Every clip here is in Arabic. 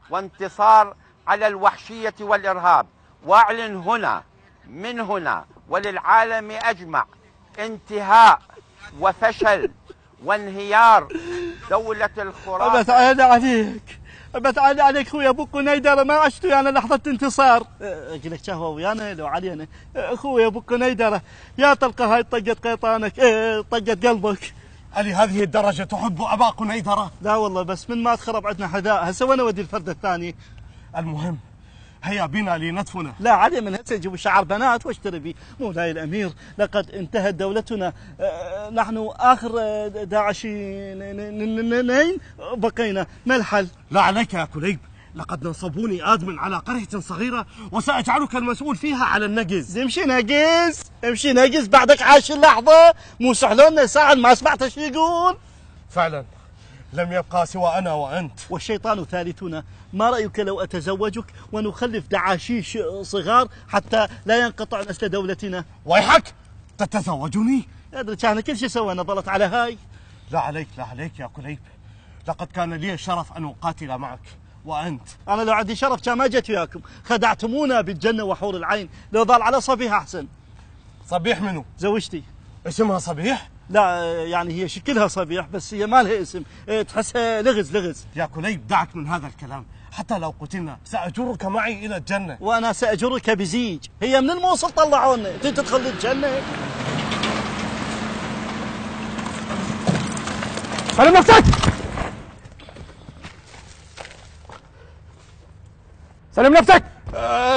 وانتصار على الوحشية والإرهاب. وأعلن هنا من هنا وللعالم أجمع انتهاء وفشل وانهيار دولة الخرافة. أبتعد عليك، أبتعد عليك خويا أبو قنيدرة، ما عشت ويانا لحظة انتصار. أقول لك شهوة ويانا لو علينا خويا أبو قنيدرة، يا تلقى هاي طقت قيطانك، طقت قلبك. ألي هذه الدرجة تحب أبا قنيدرة؟ لا والله، بس من ما تخرب عندنا حذاء، هسه وين اودي الفرد الثاني؟ المهم هيا بنا لندفنه. لا علي، من هسه نجيب شعر بنات واشتري بي. مولاي الامير، لقد انتهت دولتنا، نحن اخر داعشين بقينا، ما الحل؟ لا عليك يا كليب، لقد نصبوني آدم على قرية صغيرة وسأجعلك المسؤول فيها على النقز. امشي نقز، امشي نقز، بعدك عاش اللحظة، مو سحلونا ساعة ما سمعت ايش يقول. فعلا لم يبقى سوى أنا وأنت. والشيطان ثالثنا. ما رأيك لو أتزوجك ونخلف دعاشيش صغار حتى لا ينقطع نسل دولتنا؟ ويحك، تتزوجني؟ أدري كان كل شيء سوينا ظلت على هاي. لا عليك، لا عليك يا كليب، لقد كان لي الشرف أن أقاتل معك. وأنت؟ أنا لو عندي شرف كان ما جيت وياكم، خدعتمونا بالجنة وحور العين، لو ضل على صبيح أحسن. صبيح منو؟ زوجتي. اسمها صبيح؟ لا يعني هي شكلها صبيح بس هي ما لها اسم، تحسها لغز لغز. يا كليب دعك من هذا الكلام، حتى لو قتلنا سأجرك معي إلى الجنة. وأنا سأجرك بزيج. هي من الموصل طلعونا تدخل الجنة. سلم نفسك، سلم نفسك.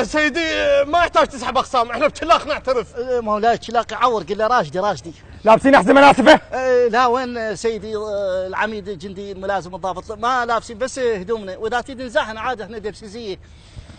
سيدي ما يحتاج تسحب أقسام، احنا بشلاق نعترف. مولاي شلاق يعور، قل له راشدي راشدي. لابسين أحزمة مناسبة؟ لا وين سيدي العميد الجندي الملازم الضابط، ما لابسين بس هدومنا، واذا تريد نزاحنا عاد احنا دبسيزيه.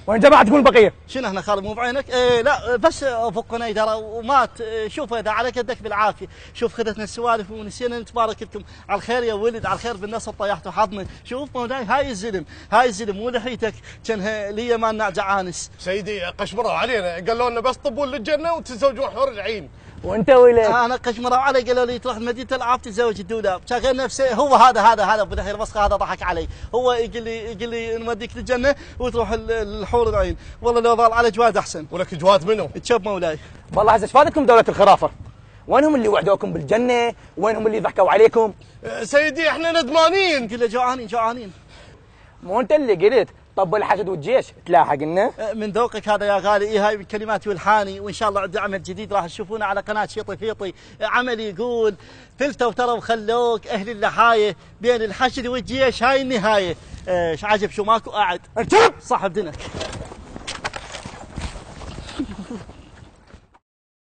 وين جماعتكم البقية؟ شنو احنا خالد مو بعينك؟ لا بس فقنا ترى ومات. شوف اذا على كدك بالعافيه، شوف خذتنا السوالف ونسينا نتبارك لكم على الخير يا ولد، على الخير بالنصر طيحتوا حظنا. شوف مولاي هاي الزلم، هاي الزلم مو لحيتك كانها لي ما نعجع عانس. سيدي قشمروا علينا، قالوا لنا بس طبون للجنة وتزوجون حور العين. وانت ويلك؟ انا قشمروا علي، قالوا لي تروح مدينه العاب تتزوج الدولاب، شغل نفسه هو هذا ابو دحيل الوسخه، هذا ضحك علي، هو يقول لي نوديك للجنه وتروح الحور العين. والله لو ضال على جواد احسن. ولك جواد منو؟ تشوف مولاي. والله هسه ايش فادتكم دولة الخرافة؟ وينهم اللي وعدوكم بالجنة؟ وينهم اللي ضحكوا عليكم؟ سيدي احنا ندمانين. قل له جوعانين. مو انت اللي قلت طب الحشد والجيش تلاحق لنا؟ من ذوقك هذا يا غالي. هاي كلماتي والحاني، وان شاء الله عندي عمل جديد راح تشوفونه على قناه شيطي فيطي. عمل يقول فلتوا ترى وخلوك اهل اللحايه، بين الحشد والجيش هاي النهايه. ايش عجب شو ماكو قاعد. ارتب صاحب دنك.